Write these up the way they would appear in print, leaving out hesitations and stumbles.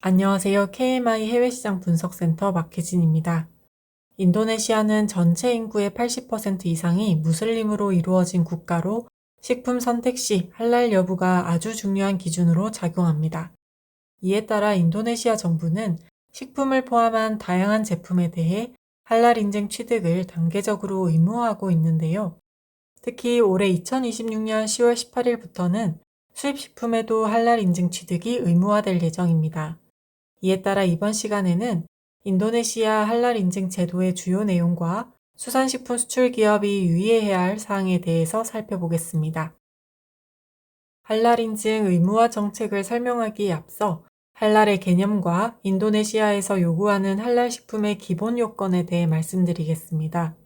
안녕하세요. KMI 해외시장 분석센터 박혜진입니다. 인도네시아는 전체 인구의 80% 이상이 무슬림으로 이루어진 국가로 식품 선택 시 할랄 여부가 아주 중요한 기준으로 작용합니다. 이에 따라 인도네시아 정부는 식품을 포함한 다양한 제품에 대해 할랄 인증 취득을 단계적으로 의무화하고 있는데요. 특히 올해 2026년 10월 18일부터는 수입식품에도 할랄 인증 취득이 의무화될 예정입니다. 이에 따라 이번 시간에는 인도네시아 할랄 인증 제도의 주요 내용과 수산식품 수출 기업이 유의해야 할 사항에 대해서 살펴보겠습니다. 할랄 인증 의무화 정책을 설명하기에 앞서 할랄의 개념과 인도네시아에서 요구하는 할랄 식품의 기본 요건에 대해 말씀드리겠습니다.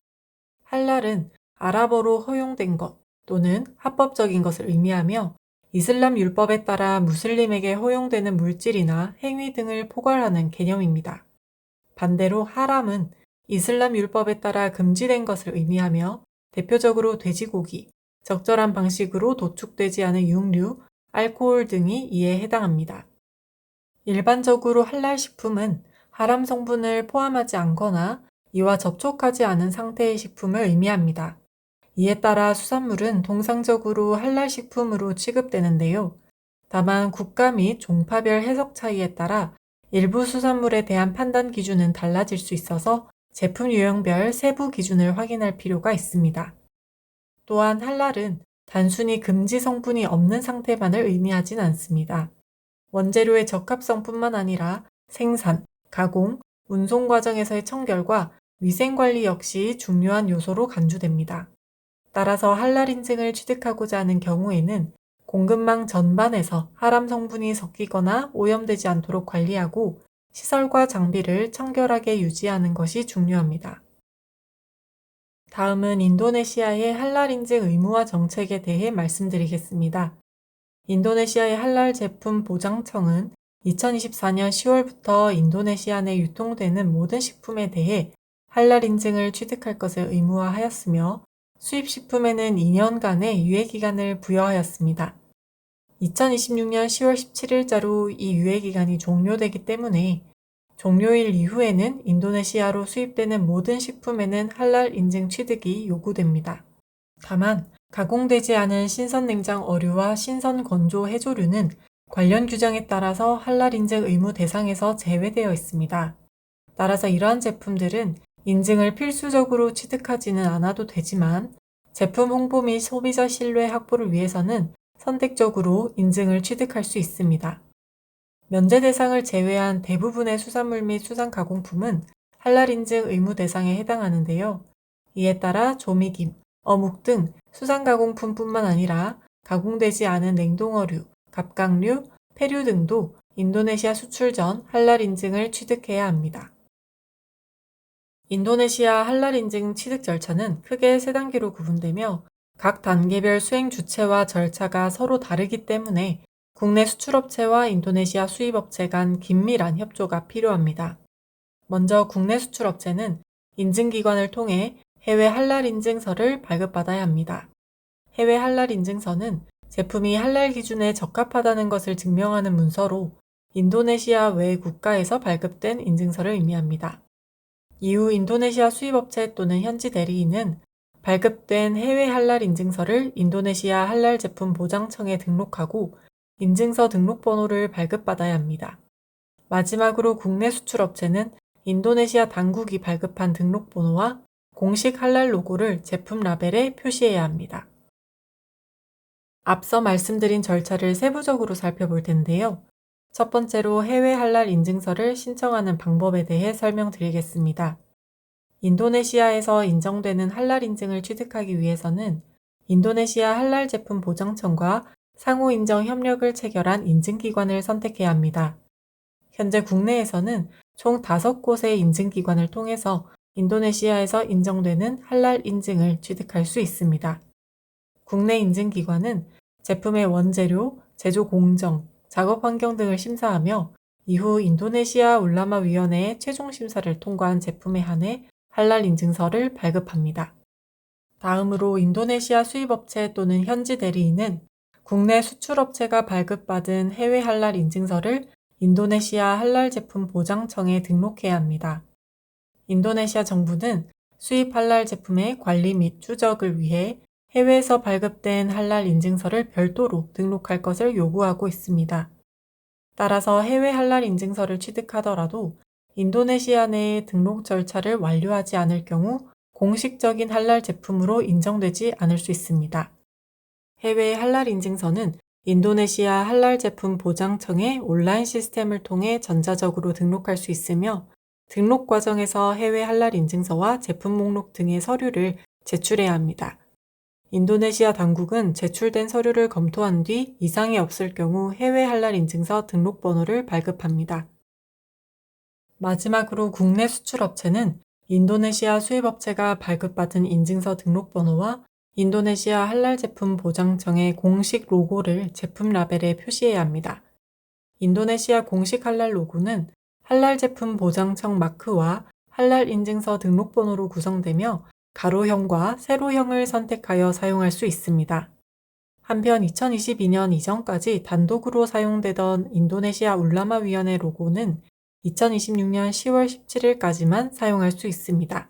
할랄은 아랍어로 허용된 것 또는 합법적인 것을 의미하며 이슬람 율법에 따라 무슬림에게 허용되는 물질이나 행위 등을 포괄하는 개념입니다. 반대로 하람은 이슬람 율법에 따라 금지된 것을 의미하며 대표적으로 돼지고기, 적절한 방식으로 도축되지 않은 육류, 알코올 등이 이에 해당합니다. 일반적으로 할랄 식품은 하람 성분을 포함하지 않거나 이와 접촉하지 않은 상태의 식품을 의미합니다. 이에 따라 수산물은 통상적으로 할랄 식품으로 취급되는데요. 다만 국가 및 종파별 해석 차이에 따라 일부 수산물에 대한 판단 기준은 달라질 수 있어서 제품 유형별 세부 기준을 확인할 필요가 있습니다. 또한 할랄은 단순히 금지 성분이 없는 상태만을 의미하진 않습니다. 원재료의 적합성뿐만 아니라 생산, 가공, 운송 과정에서의 청결과 위생관리 역시 중요한 요소로 간주됩니다. 따라서 할랄 인증을 취득하고자 하는 경우에는 공급망 전반에서 하람 성분이 섞이거나 오염되지 않도록 관리하고 시설과 장비를 청결하게 유지하는 것이 중요합니다. 다음은 인도네시아의 할랄 인증 의무화 정책에 대해 말씀드리겠습니다. 인도네시아의 할랄 제품 보장청은 2024년 10월부터 인도네시아 내 유통되는 모든 식품에 대해 할랄 인증을 취득할 것을 의무화하였으며 수입식품에는 2년간의 유예기간을 부여하였습니다. 2026년 10월 17일자로 이 유예기간이 종료되기 때문에 종료일 이후에는 인도네시아로 수입되는 모든 식품에는 할랄 인증 취득이 요구됩니다. 다만 가공되지 않은 신선 냉장 어류와 신선 건조 해조류는 관련 규정에 따라서 할랄 인증 의무 대상에서 제외되어 있습니다. 따라서 이러한 제품들은 인증을 필수적으로 취득하지는 않아도 되지만 제품 홍보 및 소비자 신뢰 확보를 위해서는 선택적으로 인증을 취득할 수 있습니다. 면제 대상을 제외한 대부분의 수산물 및 수산가공품은 할랄 인증 의무 대상에 해당하는데요. 이에 따라 조미김, 어묵 등 수산가공품뿐만 아니라 가공되지 않은 냉동어류, 갑각류, 폐류 등도 인도네시아 수출 전 할랄 인증을 취득해야 합니다. 인도네시아 할랄 인증 취득 절차는 크게 3단계로 구분되며 각 단계별 수행 주체와 절차가 서로 다르기 때문에 국내 수출업체와 인도네시아 수입업체 간 긴밀한 협조가 필요합니다. 먼저 국내 수출업체는 인증기관을 통해 해외 할랄 인증서를 발급받아야 합니다. 해외 할랄 인증서는 제품이 할랄 기준에 적합하다는 것을 증명하는 문서로 인도네시아 외 국가에서 발급된 인증서를 의미합니다. 이후 인도네시아 수입업체 또는 현지 대리인은 발급된 해외 할랄 인증서를 인도네시아 할랄 제품 보장청에 등록하고 인증서 등록번호를 발급받아야 합니다. 마지막으로 국내 수출업체는 인도네시아 당국이 발급한 등록번호와 공식 할랄 로고를 제품 라벨에 표시해야 합니다. 앞서 말씀드린 절차를 세부적으로 살펴볼 텐데요. 첫 번째로 해외 할랄 인증서를 신청하는 방법에 대해 설명드리겠습니다. 인도네시아에서 인정되는 할랄 인증을 취득하기 위해서는 인도네시아 할랄 제품 보장청과 상호 인정 협력을 체결한 인증기관을 선택해야 합니다. 현재 국내에서는 총 5곳의 인증기관을 통해서 인도네시아에서 인정되는 할랄 인증을 취득할 수 있습니다. 국내 인증기관은 제품의 원재료, 제조 공정, 작업 환경 등을 심사하며 이후 인도네시아 울라마 위원회의 최종 심사를 통과한 제품에 한해 할랄 인증서를 발급합니다. 다음으로 인도네시아 수입업체 또는 현지 대리인은 국내 수출업체가 발급받은 해외 할랄 인증서를 인도네시아 할랄 제품 보장청에 등록해야 합니다. 인도네시아 정부는 수입 할랄 제품의 관리 및 추적을 위해 해외에서 발급된 할랄 인증서를 별도로 등록할 것을 요구하고 있습니다. 따라서 해외 할랄 인증서를 취득하더라도 인도네시아 내의 등록 절차를 완료하지 않을 경우 공식적인 할랄 제품으로 인정되지 않을 수 있습니다. 해외 할랄 인증서는 인도네시아 할랄 제품 보장청의 온라인 시스템을 통해 전자적으로 등록할 수 있으며 등록 과정에서 해외 할랄 인증서와 제품 목록 등의 서류를 제출해야 합니다. 인도네시아 당국은 제출된 서류를 검토한 뒤 이상이 없을 경우 해외 할랄 인증서 등록 번호를 발급합니다. 마지막으로 국내 수출업체는 인도네시아 수입업체가 발급받은 인증서 등록 번호와 인도네시아 할랄 제품 보장청의 공식 로고를 제품 라벨에 표시해야 합니다. 인도네시아 공식 할랄 로고는 할랄 제품 보장청 마크와 할랄 인증서 등록 번호로 구성되며 가로형과 세로형을 선택하여 사용할 수 있습니다. 한편 2022년 이전까지 단독으로 사용되던 인도네시아 울라마 위원회 로고는 2026년 10월 17일까지만 사용할 수 있습니다.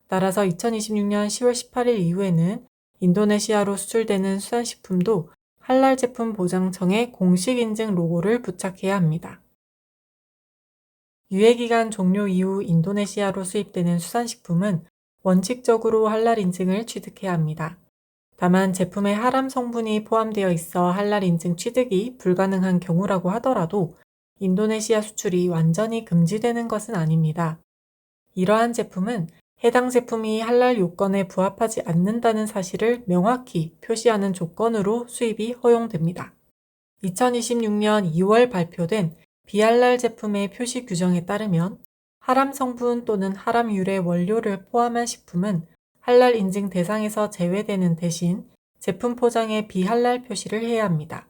따라서 2026년 10월 18일 이후에는 인도네시아로 수출되는 수산식품도 할랄 제품 보장청의 공식 인증 로고를 부착해야 합니다. 유예기간 종료 이후 인도네시아로 수입되는 수산식품은 원칙적으로 할랄 인증을 취득해야 합니다. 다만 제품에 하람 성분이 포함되어 있어 할랄 인증 취득이 불가능한 경우라고 하더라도 인도네시아 수출이 완전히 금지되는 것은 아닙니다. 이러한 제품은 해당 제품이 할랄 요건에 부합하지 않는다는 사실을 명확히 표시하는 조건으로 수입이 허용됩니다. 2026년 2월 발표된 비할랄 제품의 표시 규정에 따르면 하람 성분 또는 하람 유래 원료를 포함한 식품은 할랄 인증 대상에서 제외되는 대신 제품 포장에 비할랄 표시를 해야 합니다.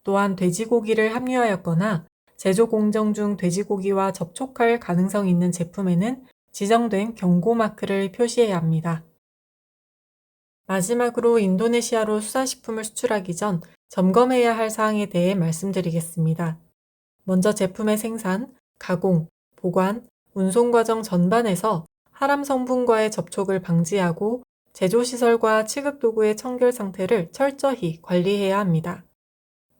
또한 돼지고기를 함유하였거나 제조 공정 중 돼지고기와 접촉할 가능성이 있는 제품에는 지정된 경고 마크를 표시해야 합니다. 마지막으로 인도네시아로 수산식품을 수출하기 전 점검해야 할 사항에 대해 말씀드리겠습니다. 먼저 제품의 생산, 가공, 보관, 운송 과정 전반에서 하람 성분과의 접촉을 방지하고 제조시설과 취급도구의 청결 상태를 철저히 관리해야 합니다.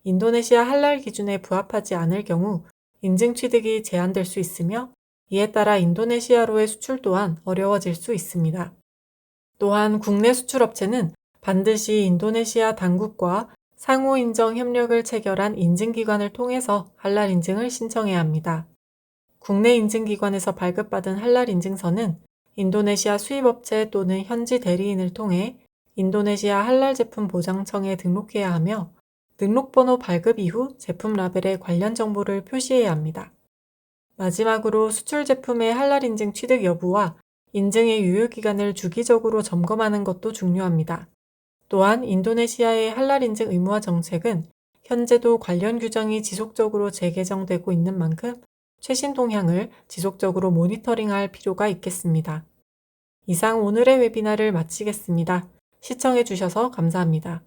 인도네시아 할랄 기준에 부합하지 않을 경우 인증 취득이 제한될 수 있으며 이에 따라 인도네시아로의 수출 또한 어려워질 수 있습니다. 또한 국내 수출업체는 반드시 인도네시아 당국과 상호 인정 협력을 체결한 인증기관을 통해서 할랄 인증을 신청해야 합니다. 국내 인증기관에서 발급받은 할랄 인증서는 인도네시아 수입업체 또는 현지 대리인을 통해 인도네시아 할랄 제품 보장청에 등록해야 하며 등록번호 발급 이후 제품 라벨에 관련 정보를 표시해야 합니다. 마지막으로 수출 제품의 할랄 인증 취득 여부와 인증의 유효기간을 주기적으로 점검하는 것도 중요합니다. 또한 인도네시아의 할랄 인증 의무화 정책은 현재도 관련 규정이 지속적으로 재개정되고 있는 만큼 최신 동향을 지속적으로 모니터링할 필요가 있겠습니다. 이상 오늘의 웨비나를 마치겠습니다. 시청해 주셔서 감사합니다.